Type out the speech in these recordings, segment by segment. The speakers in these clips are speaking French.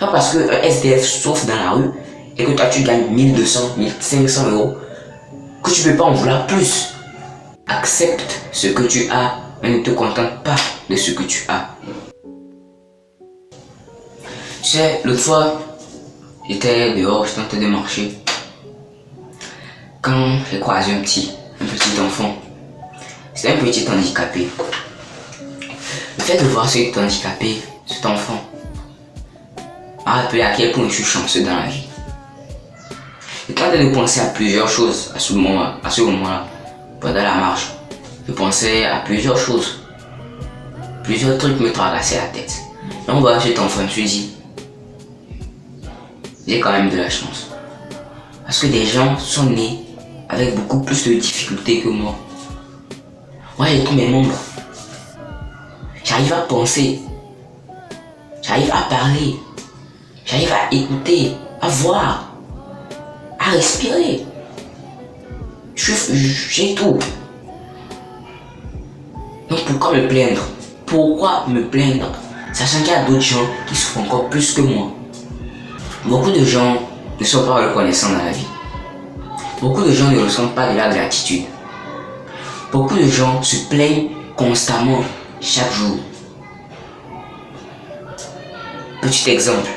Pas parce qu'un SDF souffre dans la rue et que toi tu gagnes 1200, 1500 euros que tu ne peux pas en vouloir plus. Accepte ce que tu as, mais ne te contente pas de ce que tu as. Tu sais, l'autre fois, j'étais dehors, j'étais en train de marcher. Quand j'ai croisé un petit enfant, c'était un petit handicapé. Le fait de voir cet handicapé, cet enfant, m'a rappelé à quel point je suis chanceux dans la vie. J'étais en train de penser à plusieurs choses à ce moment-là, pendant la marche. Je pensais à plusieurs choses. Plusieurs trucs me traversaient la tête. Et on voit cet enfant, je me suis dit, j'ai quand même de la chance. Parce que des gens sont nés avec beaucoup plus de difficultés que moi. Moi, j'ai tous mes membres. J'arrive à penser. J'arrive à parler. J'arrive à écouter, à voir, à respirer. J'ai tout. Donc pourquoi me plaindre? Pourquoi me plaindre? Sachant qu'il y a d'autres gens qui souffrent encore plus que moi. Beaucoup de gens ne sont pas reconnaissants dans la vie. Beaucoup de gens ne ressentent pas de la gratitude. Beaucoup de gens se plaignent constamment, chaque jour. Petit exemple,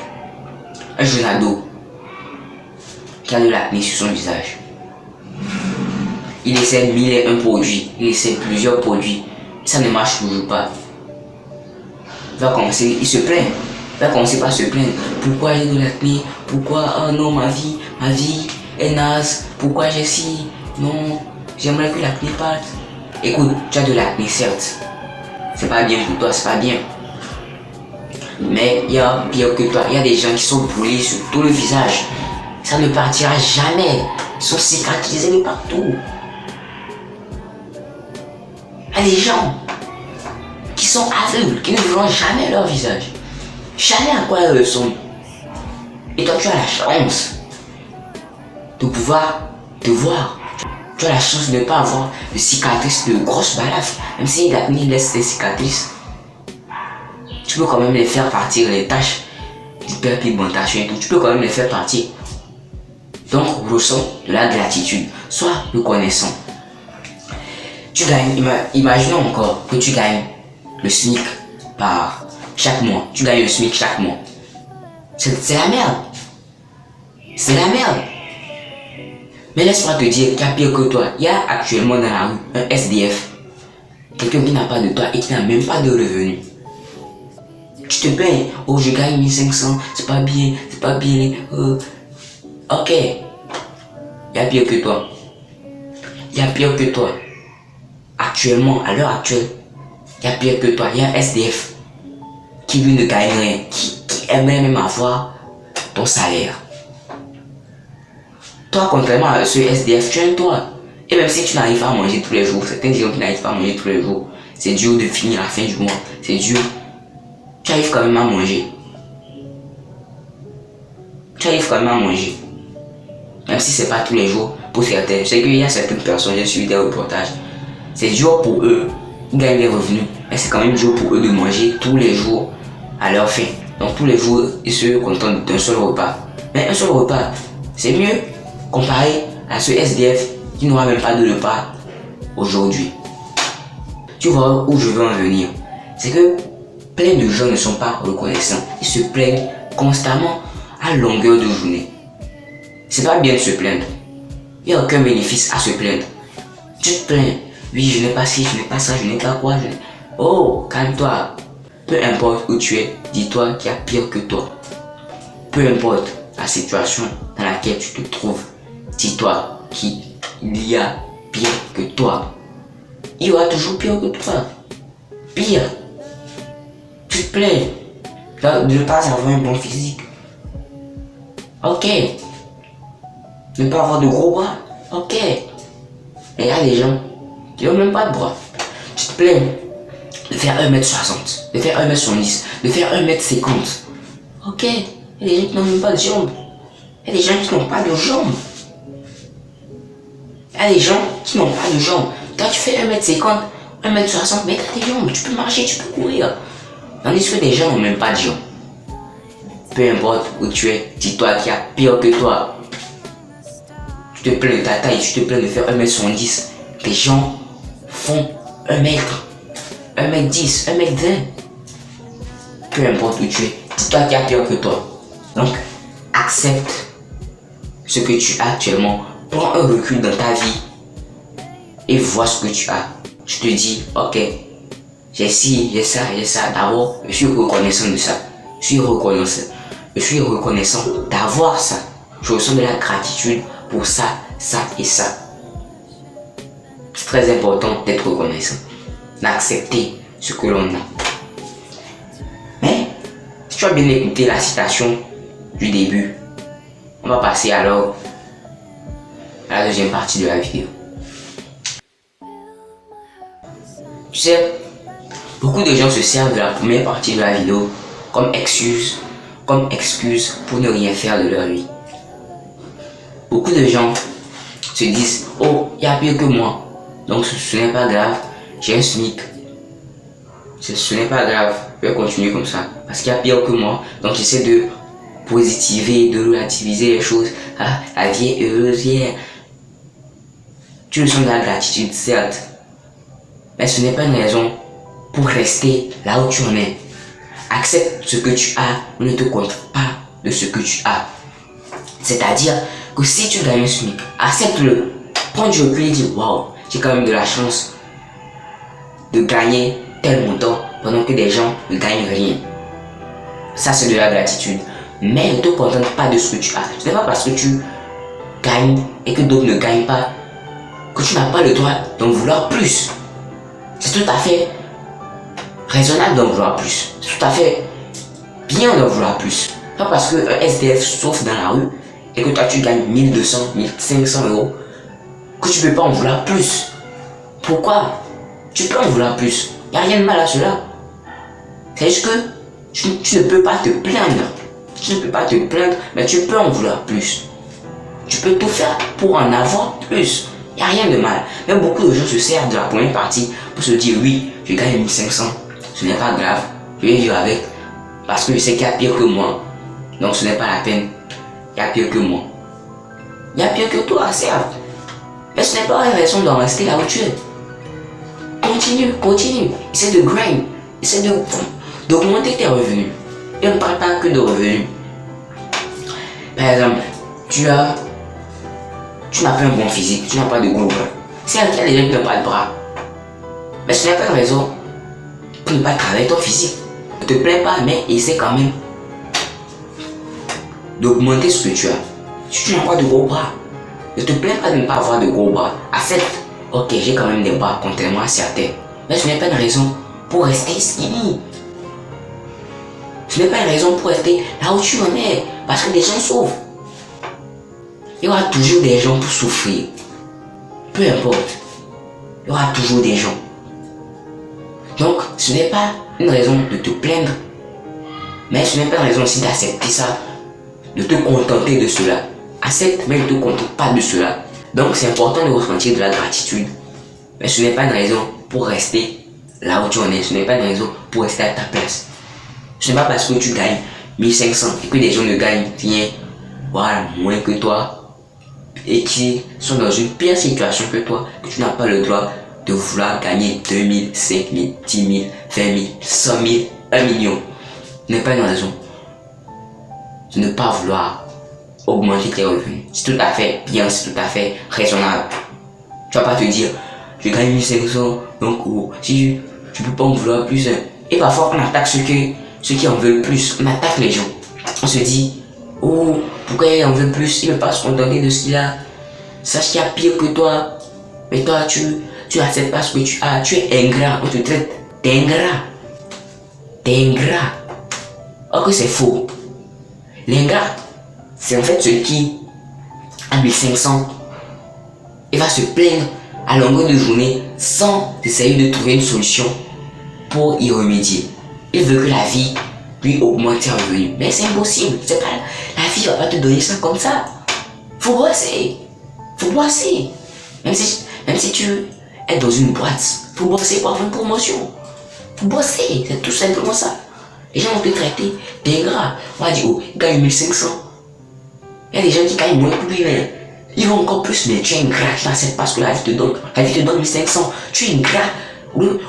un jeune ado qui a de l'acné sur son visage. Il essaie 1001 produits, il essaie plusieurs produits, ça ne marche toujours pas. Il se plaint. Il va commencer par se plaindre. Pourquoi j'ai de l'acné? Pourquoi, oh non, ma vie est naze. Pourquoi j'ai ci? Non, j'aimerais que l'acné parte. Écoute, tu as de l'acné, certes. C'est pas bien pour toi, c'est pas bien. Mais il y a pire que toi. Il y a des gens qui sont brûlés sur tout le visage. Ça ne partira jamais. Ils sont cicatrisés de partout. Il y a des gens qui sont aveugles, qui ne verront jamais leur visage. Jamais à quoi elles ressemblent. Et toi, tu as la chance de pouvoir te voir. Tu as la chance de ne pas avoir de cicatrices, de grosses balafres. Même si l'acné laisse des cicatrices, tu peux quand même les faire partir, les taches d'hyperpigmentation et tout. Tu peux quand même les faire partir. Donc, ressens de la gratitude. Sois reconnaissant. Tu gagnes, imaginons encore que tu gagnes le SMIC par chaque mois. Tu gagnes le SMIC chaque mois. C'est la merde. C'est la merde. Mais laisse-moi te dire qu'il y a pire que toi. Il y a actuellement dans la rue un SDF. Quelqu'un qui n'a pas de toi et qui n'a même pas de revenus. Tu te plains. Oh, je gagne 1500. C'est pas bien. C'est pas bien. Ok. Il y a pire que toi. Il y a pire que toi. Actuellement, à l'heure actuelle, il y a pire que toi. Il y a un SDF qui lui ne gagne rien. Qui aimerait même avoir ton salaire. Toi, contrairement à ce SDF, tu as un toit. Et même si tu n'arrives pas à manger tous les jours, certains gens qui n'arrivent pas à manger tous les jours, c'est dur de finir la fin du mois. C'est dur. Tu arrives quand même à manger. Tu arrives quand même à manger. Même si c'est pas tous les jours, pour certains. Je sais qu'il y a certaines personnes, j'ai suivi des reportages. C'est dur pour eux, ils gagnent des revenus. Mais c'est quand même dur pour eux de manger tous les jours à leur faim. Donc tous les jours, ils se contentent d'un seul repas. Mais un seul repas, c'est mieux comparé à ce SDF qui n'aura même pas de repas aujourd'hui. Tu vois où je veux en venir? C'est que plein de gens ne sont pas reconnaissants. Ils se plaignent constamment à longueur de journée. C'est pas bien de se plaindre. Il n'y a aucun bénéfice à se plaindre. Tu te plains. Oui, je n'ai pas ci, je n'ai pas ça, je n'ai pas quoi. Oh, calme-toi. Peu importe où tu es, dis-toi qu'il y a pire que toi. Peu importe la situation dans laquelle tu te trouves, dis-toi qu'il y a pire que toi. Il y aura toujours pire que toi. Pire. Tu te plains de ne pas avoir un bon physique. Ok. Ne pas avoir de gros bras. Ok. Mais il y a des gens qui n'ont même pas de bras. Tu te plains de faire 1m60, de faire 1m70, de faire 1m50. Ok. Il y a des gens qui n'ont même pas de jambes. Il y a des gens qui n'ont pas de jambes. Il y a des gens qui n'ont pas de jambes. Toi, tu fais 1m50, 1m60, mais tu as des jambes. Tu peux marcher, tu peux courir. Tandis que des gens n'ont même pas de jambes. Peu importe où tu es, dis-toi qu'il y a pire que toi. Tu te plains de ta taille, tu te plains de faire 1m70. Des gens font 1 m, 1m10, 1m20. Peu importe où tu es, dis-toi qu'il y a pire que toi. Donc, accepte ce que tu as actuellement. Prends un recul dans ta vie et vois ce que tu as. Je te dis, ok, j'ai ci, j'ai ça. D'abord, je suis reconnaissant de ça. Je suis reconnaissant d'avoir ça. Je ressens de la gratitude pour ça, ça et ça. C'est très important d'être reconnaissant, d'accepter ce que l'on a. Mais, si tu as bien écouté la citation du début, on va passer alors à la deuxième partie de la vidéo. Tu sais, beaucoup de gens se servent de la première partie de la vidéo comme excuse pour ne rien faire de leur vie. Beaucoup de gens se disent, oh, il y a pire que moi, donc ce n'est pas grave, j'ai un SMIC. Ce n'est pas grave, je vais continuer comme ça, parce qu'il y a pire que moi, donc j'essaie de positiver, de relativiser les choses. Ah, la vie est heureuse hier. Tu ressens de la gratitude, certes, mais ce n'est pas une raison pour rester là où tu en es. Accepte ce que tu as, ne te contente pas de ce que tu as. C'est-à-dire que si tu gagnes un SMIC, accepte-le. Prends du recul et dis, waouh, j'ai quand même de la chance de gagner tel montant pendant que des gens ne gagnent rien. Ça, c'est de la gratitude. Mais ne te contente pas de ce que tu as. Ce n'est pas parce que tu gagnes et que d'autres ne gagnent pas que tu n'as pas le droit d'en vouloir plus. C'est tout à fait raisonnable d'en vouloir plus. C'est tout à fait bien d'en vouloir plus. Pas parce qu'un SDF souffre dans la rue et que toi tu gagnes 1200, 1500 euros que tu ne peux pas en vouloir plus. Pourquoi? Tu peux en vouloir plus. Il n'y a rien de mal à cela. C'est juste que tu ne peux pas te plaindre. Tu ne peux pas te plaindre, mais tu peux en vouloir plus. Tu peux tout faire pour en avoir plus. Il n'y a rien de mal. Mais beaucoup de gens se servent de la première partie pour se dire, oui, je gagne 1500. Ce n'est pas grave. Je vais vivre avec. Parce que je sais qu'il y a pire que moi. Donc ce n'est pas la peine. Il y a pire que moi. Il y a pire que toi, certes. Mais ce n'est pas une raison d'en rester là où tu es. Continue. Essaie de grind. Essaie d'augmenter tes revenus. Et on ne parle pas que de revenus. Par exemple, tu n'as pas un bon physique, tu n'as pas de gros bras. Certes, il y a des gens qui n'ont pas de bras. Mais ce n'est pas une raison pour ne pas travailler ton physique. Ne te plains pas, mais essaie quand même d'augmenter ce que tu as. Si tu n'as pas de gros bras, ne te plains pas de ne pas avoir de gros bras. Accepte, ok, j'ai quand même des bras, contrairement à certains. Mais ce n'est pas une raison pour rester skinny. Ce n'est pas une raison pour rester là où tu en es. Parce que des gens souffrent. Il y aura toujours des gens pour souffrir. Peu importe. Il y aura toujours des gens. Donc, ce n'est pas une raison de te plaindre. Mais ce n'est pas une raison aussi d'accepter ça. De te contenter de cela. Accepte, mais ne te contente pas de cela. Donc, c'est important de ressentir de la gratitude. Mais ce n'est pas une raison pour rester là où tu en es. Ce n'est pas une raison pour rester à ta place. Ce n'est pas parce que tu gagnes 1500 et que des gens ne gagnent rien, voilà, moins que toi et qui sont dans une pire situation que toi que tu n'as pas le droit de vouloir gagner 2000, 5000, 10 000, 20 000, 100 000, 1 million. Ce n'est pas une raison de ne pas vouloir augmenter tes revenus. C'est tout à fait bien, c'est tout à fait raisonnable. Tu vas pas te dire, je gagne 1500, donc si tu peux pas en vouloir plus. Et parfois on attaque ceux qui en veulent plus, on attaque les gens. On se dit, oh, pourquoi il en veut plus, il ne veut pas se contenter de ce qu'il a. Sache qu'il y a pire que toi. Mais toi, tu n'acceptes pas ce que tu as. Tu es ingrat, on te traite d'ingrat. T'es ingrat. Or que c'est faux. L'ingrat, c'est en fait celui qui a 1500 et va se plaindre à longueur de journée sans essayer de trouver une solution pour y remédier. Il veut que la vie lui augmente ses revenus. Mais c'est impossible. C'est pas, la vie ne va pas te donner ça comme ça. Faut bosser. Même si tu es dans une boîte, faut bosser pour avoir une promotion. Faut bosser. C'est tout simplement ça. Les gens vont te traiter d'ingrat. On va dire, oh, il gagne 1500. Il y a des gens qui gagnent moins que lui, mais ils vont encore plus, mais tu es ingrat, tu n'acceptes pas ce que la vie te donne. La vie te donne 1500. Tu es ingrat.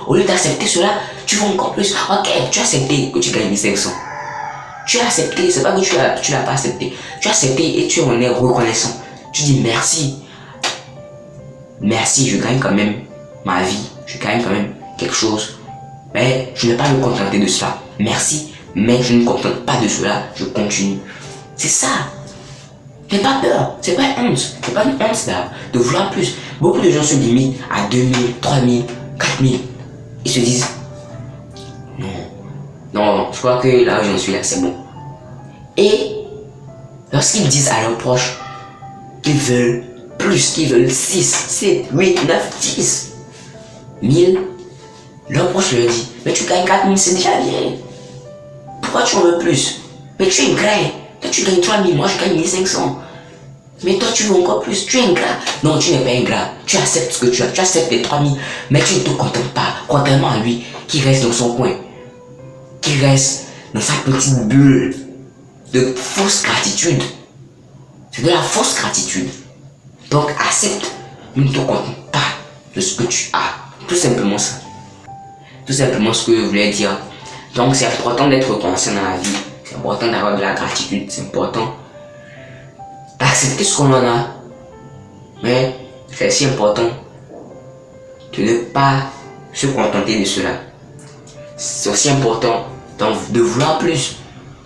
Au lieu d'accepter cela, tu vas encore plus. Ok, tu as accepté que tu gagnes 1500. Tu as accepté, c'est pas que tu l'as pas accepté. Tu as accepté et tu en es reconnaissant. Tu dis merci. Merci, je gagne quand même ma vie. Je gagne quand même quelque chose. Mais je ne vais pas me contenter de cela. Merci, mais je ne me contente pas de cela. Je continue. C'est ça. N'aie pas peur. C'est pas une honte. C'est pas une honte là, de vouloir plus. Beaucoup de gens se limitent à 2000, 3000, 4000. Ils se disent non. Non, je crois que là où j'en suis là, c'est bon. Et lorsqu'ils disent à leurs proches qu'ils veulent plus, qu'ils veulent 6, 7, 8, 9, 10 1000, leur proche leur dit mais tu gagnes 4000, c'est déjà bien. Pourquoi tu en veux plus? Mais tu es ingrat. Toi tu gagnes 3000, moi je gagne 1500. Mais toi tu veux encore plus, tu es ingrat. Non, tu n'es pas ingrat. Tu acceptes ce que tu as, tu acceptes les 3000, mais tu ne te contentes pas, contrairement à lui qui reste dans son coin, qui reste dans sa petite bulle de fausse gratitude. C'est de la fausse gratitude. Donc accepte, ne te contente pas de ce que tu as. Tout simplement ça. Tout simplement ce que je voulais dire. Donc c'est important d'être reconnaissant dans la vie. C'est important d'avoir de la gratitude. C'est important d'accepter ce qu'on en a. Mais c'est aussi important de ne pas se contenter de cela. C'est aussi important de vouloir plus.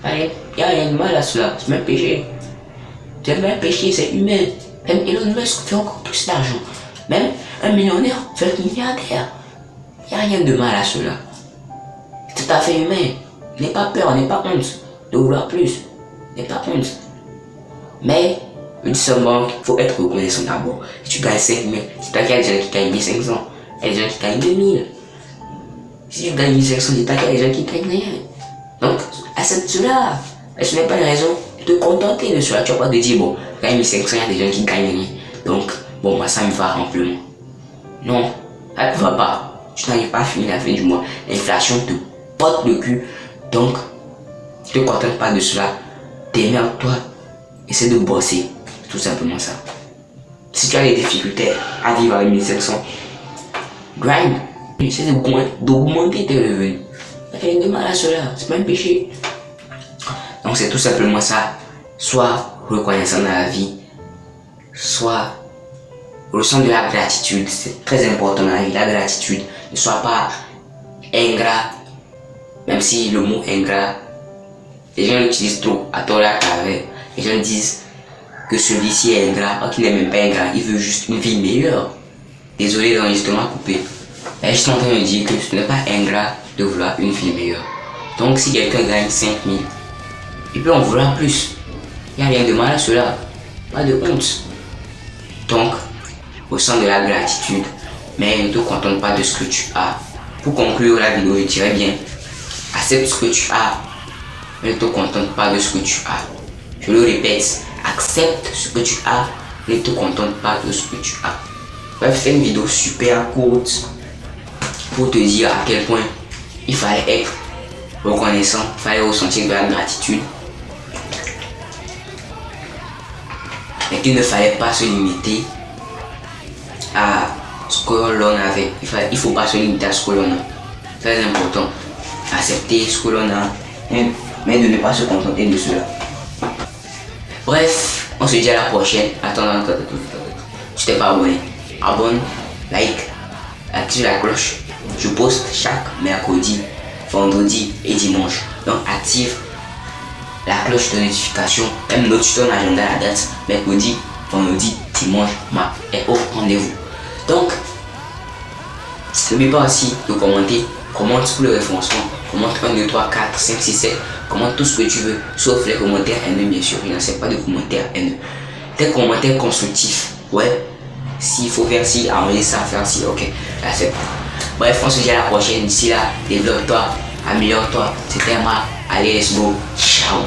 Allez, il n'y a rien de mal à cela. C'est même péché. C'est même péché, c'est humain. Même Elon Musk fait encore plus d'argent. Même un millionnaire fait un milliardaire. Il n'y a rien de mal à cela. C'est tout à fait humain. N'aie pas peur, n'aie pas honte de vouloir plus. N'aie pas honte. Mais, une seule banque, il faut être reconnaissant d'abord. Si tu gagnes 5 000, c'est toi qui as des gens qui gagnent 1500. Il y a des gens qui gagnent 2000. Si tu gagnes 1500, c'est toi qui as des gens qui gagnent rien. Donc, accepte cela. Et ce n'est pas une raison de te contenter de cela. Tu vas pas te dire, bon, je gagne 1500, il y a des gens qui gagnent rien. Donc, bon, moi, ça me va amplement. Non, ça ne va pas. Tu n'arrives pas à finir la fin du mois. L'inflation te porte le cul. Donc, ne te contente pas de cela. Démerde-toi. Essaie de bosser. Tout simplement ça. Si tu as des difficultés à vivre avec 1500, grind. Essaie d'augmenter tes revenus. Il n'y a rien de mal à cela. C'est pas un péché. Donc, c'est tout simplement ça. Sois reconnaissant dans la vie. Sois ressens de la gratitude. C'est très important dans la vie. La gratitude. Ne sois pas ingrat. Même si le mot ingrat, les gens l'utilisent trop à tort et à travers. Les gens disent que celui-ci est ingrat, or qu'il n'est même pas ingrat, il veut juste une vie meilleure. Désolé, l'enregistrement coupé. Mais je suis en train de dire que ce n'est pas ingrat de vouloir une vie meilleure. Donc si quelqu'un gagne 5000, il peut en vouloir plus. Il n'y a rien de mal à cela. Pas de honte. Donc, ressens de la gratitude, mais ne te contente pas de ce que tu as. Pour conclure la vidéo, je dirais bien, accepte ce que tu as, mais ne te contente pas de ce que tu as. Je le répète, accepte ce que tu as, ne te contente pas de ce que tu as. Bref, c'est une vidéo super courte pour te dire à quel point il fallait être reconnaissant, il fallait ressentir de la gratitude. Mais qu'il ne fallait pas se limiter à ce que l'on avait. Il ne faut pas se limiter à ce que l'on a. Très important. Accepter ce que l'on a, mais de ne pas se contenter de cela. Bref, on se dit à la prochaine. Attends. Tu t'es pas abonné. Abonne, like, active la cloche. Je poste chaque mercredi, vendredi et dimanche. Donc active la cloche de notification. Même note sur ton agenda la date. Mercredi, vendredi, dimanche, mardi et au rendez-vous. Donc, n'oublie pas aussi de commenter. Commente pour le référencement. Commente 1, 2, 3, 4, 5, 6, 7. Commente tout ce que tu veux. Sauf les commentaires haineux, bien sûr. Je n'accepte pas de commentaires haineux. Des commentaires constructifs. Ouais. S'il faut faire ci, arranger ça, faire ci. Ok. J'accepte. Bref, on se dit à la prochaine. D'ici là, développe-toi. Améliore-toi. C'était Marc. Allez, let's go. Ciao.